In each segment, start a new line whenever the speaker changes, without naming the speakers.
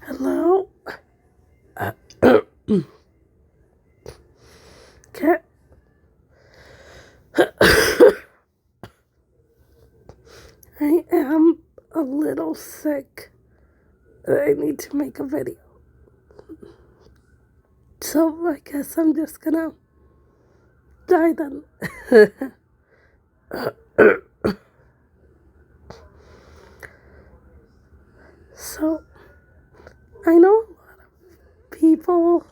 Hello? Cat. I am a little sick. I need to make a video. So I guess I'm just gonna die then. So I know a lot of people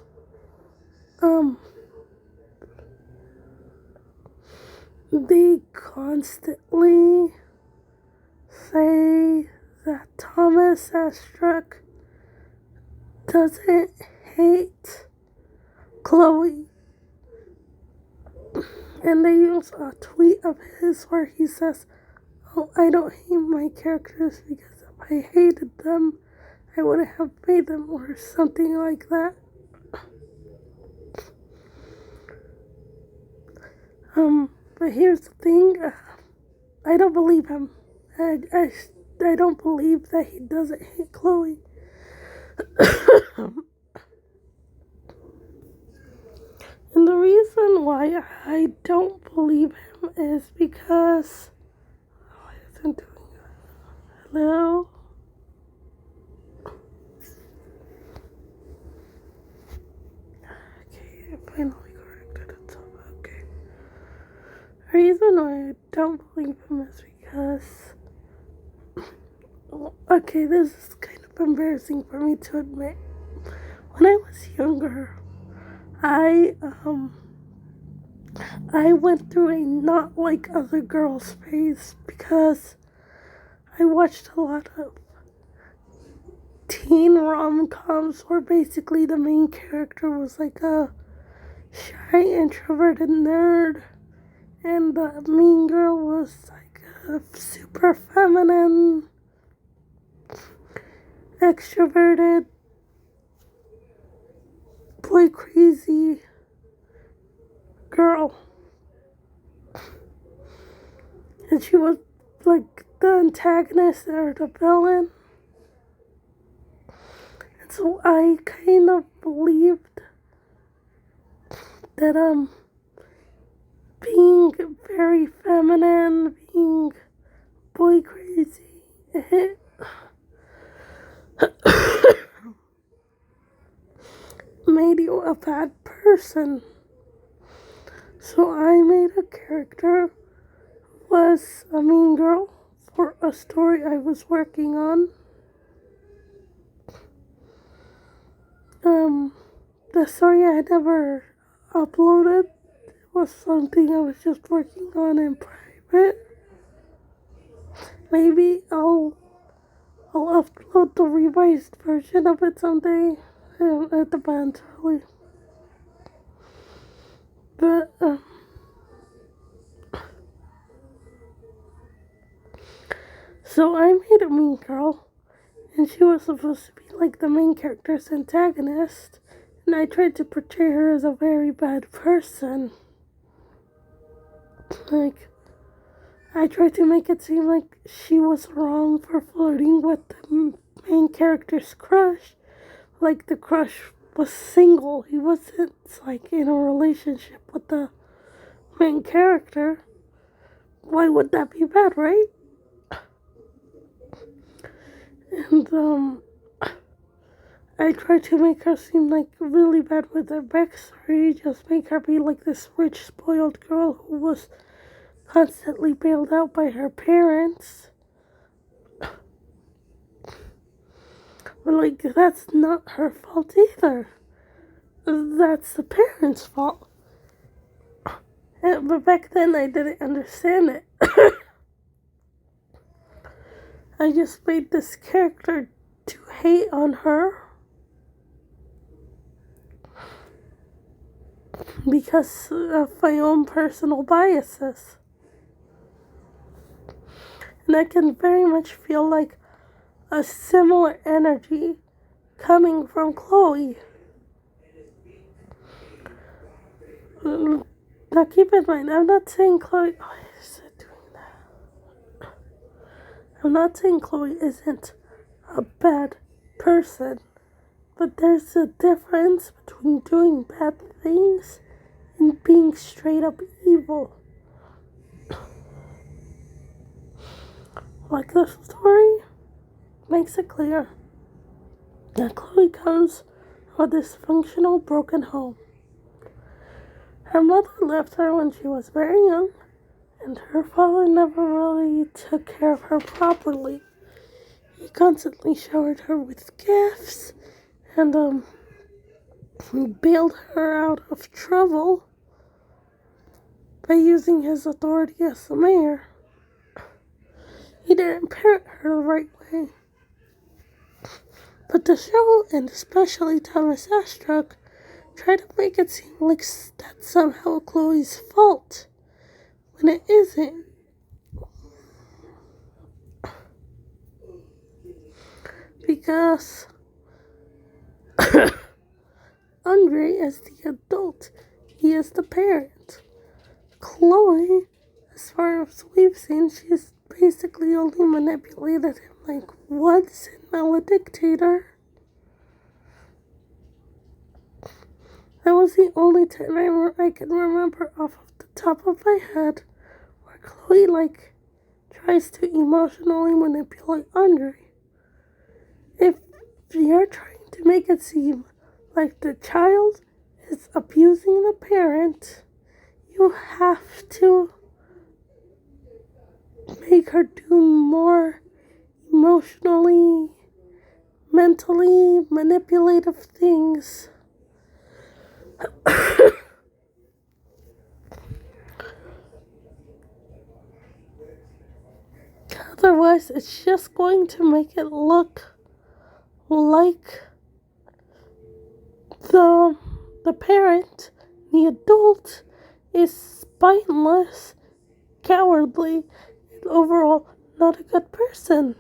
they constantly say that Thomas Astruck doesn't hate Chloe. And they use a tweet of his where he says, "Oh, I don't hate my characters because if I hated them, I wouldn't have made them," or something like that. But here's the thing, I don't believe him. I don't believe that he doesn't hate Chloe. And the reason why I don't believe him is because... Oh, I isn't doing that. Hello? Okay, I finally corrected it. Okay. The reason why I don't believe him is because... Okay, this is kind of embarrassing for me to admit. When I was younger, I went through a not like other girls phase because I watched a lot of teen rom-coms where basically the main character was like a shy, introverted nerd, and the mean girl was like a super feminine, extroverted, boy crazy girl. And she was like the antagonist or the villain. And so I kind of believed that being very feminine, being boy crazy, made you a bad person. So I made a character who was a mean girl for a story I was working on. The story I never uploaded. It was something I was just working on in private. Maybe I'll upload the revised version of it someday. It depends, really. But, so I made a mean girl, and she was supposed to be like the main character's antagonist, and I tried to portray her as a very bad person. Like, I tried to make it seem like she was wrong for flirting with the main character's crush. Like, the crush was single. He wasn't, like, in a relationship with the main character. Why would that be bad, right? And, I tried to make her seem, like, really bad with her backstory. Just make her be, like, this rich, spoiled girl who was constantly bailed out by her parents. But, like, that's not her fault either. That's the parents' fault. But back then I didn't understand it. I just made this character to hate on her because of my own personal biases. And I can very much feel like a similar energy coming from Chloe. Now keep in mind, I'm not saying Chloe... Oh, I said doing that. I'm not saying Chloe isn't a bad person, but there's a difference between doing bad things and being straight up evil. Like the story makes it clear that Chloe comes from a dysfunctional, broken home. Her mother left her when she was very young, and her father never really took care of her properly. He constantly showered her with gifts and bailed her out of trouble by using his authority as the mayor. He didn't parent her the right way. But the show, and especially Thomas Astruck, tried to make it seem like that's somehow Chloe's fault, when it isn't. Because Andre is the adult, he is the parent. Chloe, as far as we've seen, she's basically only manipulated him like once in Maledictator. That was the only time I can remember off of the top of my head where Chloe tries to emotionally manipulate Andre. If you're trying to make it seem like the child is abusing the parent, you have to make her do more emotionally, mentally manipulative things. Otherwise, it's just going to make it look like the parent, the adult, is spineless, cowardly, and overall not a good person.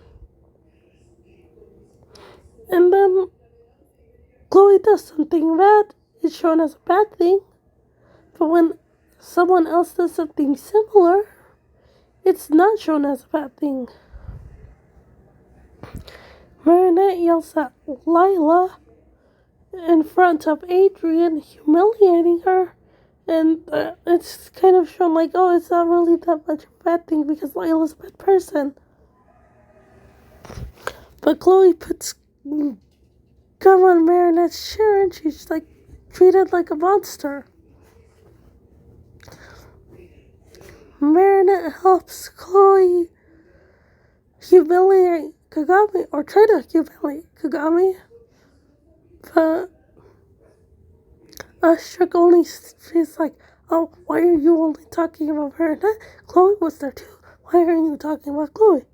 And then Chloe does something bad, it's shown as a bad thing. But when someone else does something similar, it's not shown as a bad thing. Marinette yells at Lila in front of Adrian, humiliating her. And it's kind of shown like, oh, it's not really that much of a bad thing because Lila's a bad person. But Chloe puts gum on Marinette's chair and she's treated like a monster. Marinette helps Chloe humiliate Kagami, or try to humiliate Kagami, but Astruck only she's like, oh, why are you only talking about Marinette? Chloe was there too. Why are you talking about Chloe?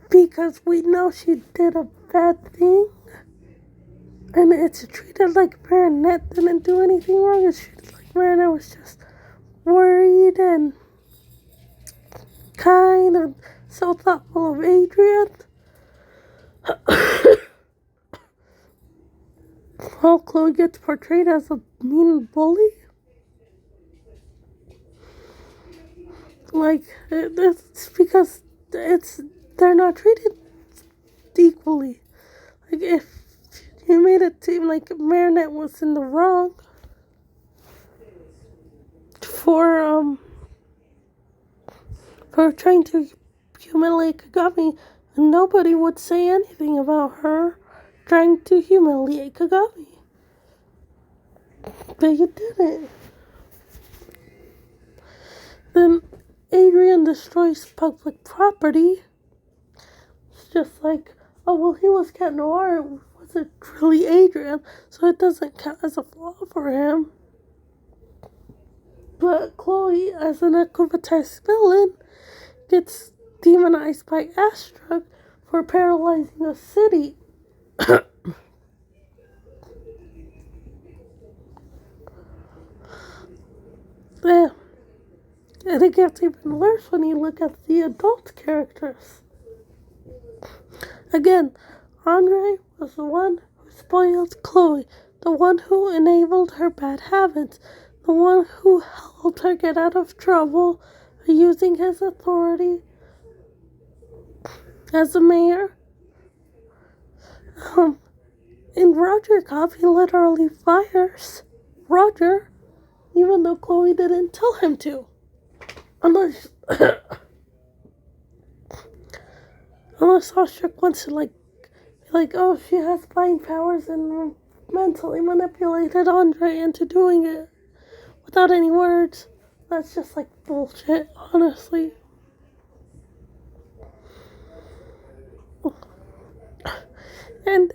Because we know she did a bad thing, and it's treated like Marinette didn't do anything wrong. It's treated like Marinette was just worried and kind and so thoughtful of Adrian. Well, Chloe gets portrayed as a mean bully. It's because they're not treated equally. If you made it seem like Marinette was in the wrong for trying to humiliate Kagami, nobody would say anything about her trying to humiliate Kagami. But you didn't. Then Adrian destroys public property. It's just like, oh, well, he was Cat Noir. It wasn't really Adrian, so it doesn't count as a flaw for him. But Chloe, as an equivatized villain, gets demonized by Astruck for paralyzing a city. Yeah. And it gets even worse when you look at the adult characters. Again, Andre was the one who spoiled Chloe, the one who enabled her bad habits, the one who helped her get out of trouble by using his authority as a mayor. In Roger Cop, he literally fires Roger, even though Chloe didn't tell him to. Unless, unless Ostrich wants to, be like, oh, she has mind powers and mentally manipulated Andre into doing it without any words. That's just, bullshit, honestly. And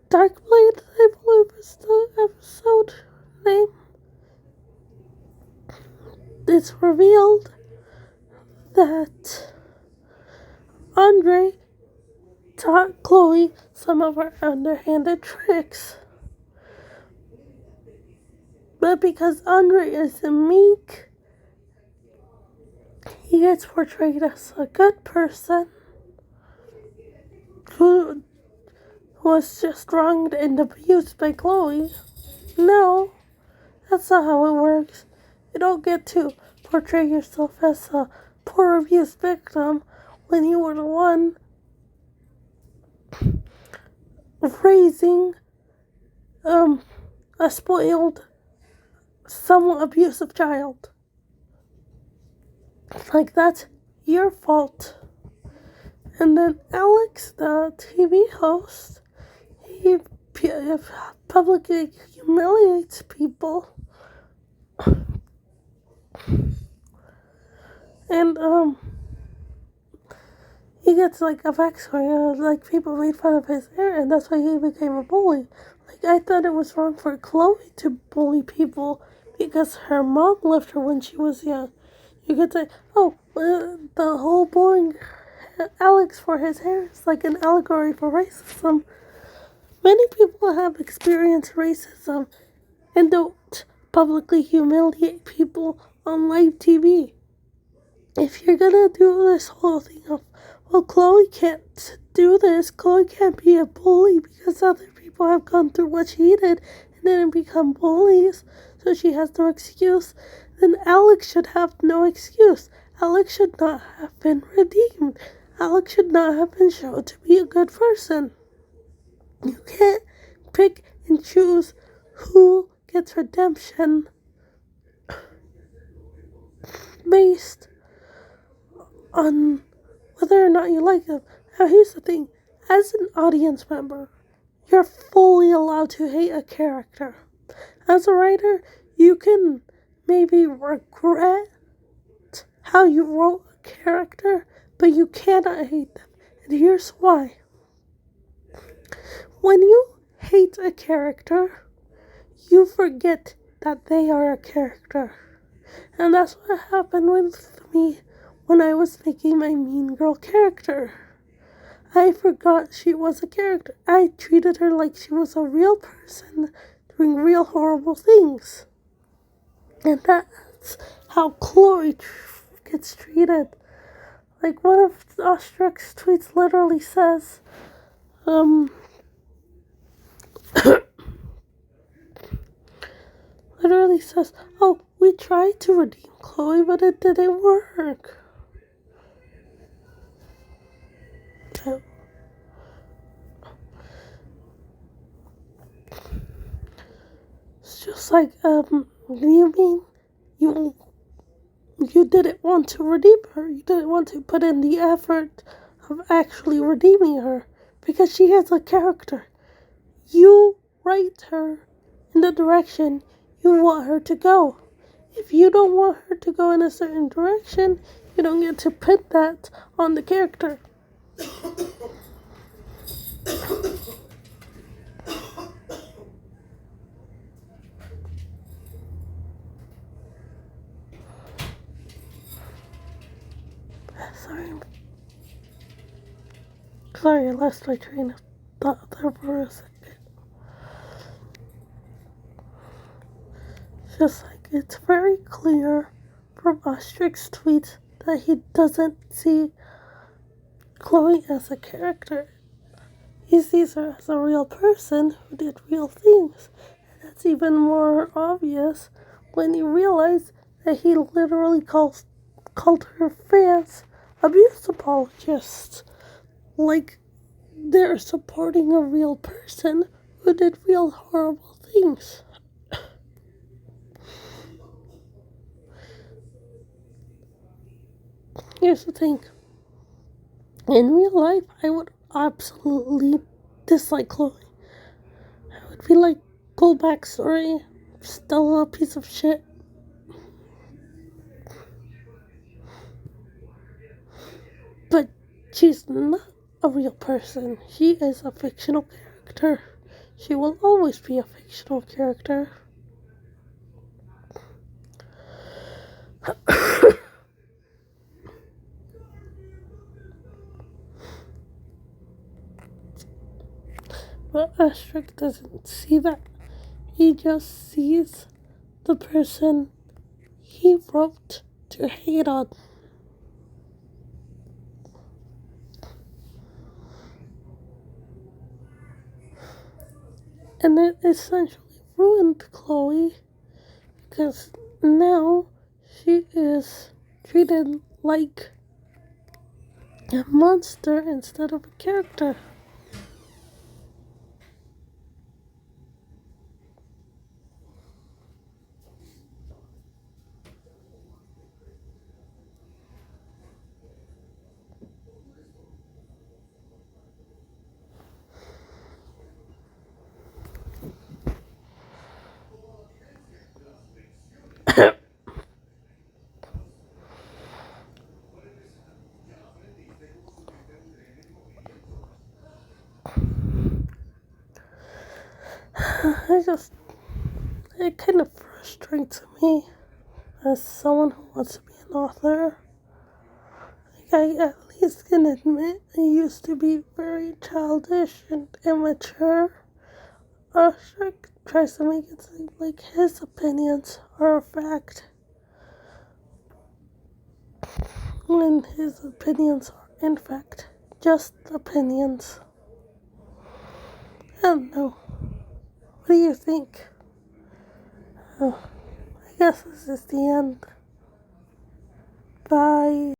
Darkblade, I believe is the episode name, it's revealed that Andre taught Chloe some of her underhanded tricks. But because Andre is meek, he gets portrayed as a good person who was just wronged and abused by Chloe. No, that's not how it works. You don't get to portray yourself as a poor abused victim when you were the one raising a spoiled, somewhat abusive child. That's your fault. And then Alex, the TV host, he publicly humiliates people. And he gets a backstory, people made fun of his hair, and that's why he became a bully. I thought it was wrong for Chloe to bully people because her mom left her when she was young. You could say, oh, the whole bullying Alex for his hair is like an allegory for racism. Many people have experienced racism and don't publicly humiliate people on live TV. If you're gonna do this whole thing of, well, Chloe can't do this, Chloe can't be a bully because other people have gone through what she did and didn't become bullies, so she has no excuse, then Alex should have no excuse. Alex should not have been redeemed. Alex should not have been shown to be a good person. You can't pick and choose who gets redemption based on whether or not you like them. Now, here's the thing. As an audience member, you're fully allowed to hate a character. As a writer, you can maybe regret how you wrote a character, but you cannot hate them. And here's why. When you hate a character, you forget that they are a character. And that's what happened with me when I was making my mean girl character. I forgot she was a character. I treated her like she was a real person doing real horrible things. And that's how Chloe gets treated. One of Ostrich's tweets literally says, oh, we tried to redeem Chloe, but it didn't work. So, it's just you mean you didn't want to redeem her? You didn't want to put in the effort of actually redeeming her because she has a character. You write her in the direction you want her to go. If you don't want her to go in a certain direction, you don't get to put that on the character. Sorry, I lost my train of thought there for a second. It's very clear from Ostrich's tweets that he doesn't see Chloe as a character. He sees her as a real person who did real things. And that's even more obvious when you realize that he literally called her fans abuse apologists. like they're supporting a real person who did real horrible things. Here's the thing. In real life, I would absolutely dislike Chloe. I would be like, cool backstory, still a piece of shit. But she's not a real person. She is a fictional character. She will always be a fictional character. But Asterix doesn't see that. He just sees the person he wrote to hate on. And it essentially ruined Chloe because now she is treated like a monster instead of a character. It kind of frustrates me as someone who wants to be an author. I at least can admit I used to be very childish and immature. Shrek tries to make it seem like his opinions are a fact, when his opinions are, in fact, just opinions. I don't know. What do you think? Oh, I guess this is the end. Bye.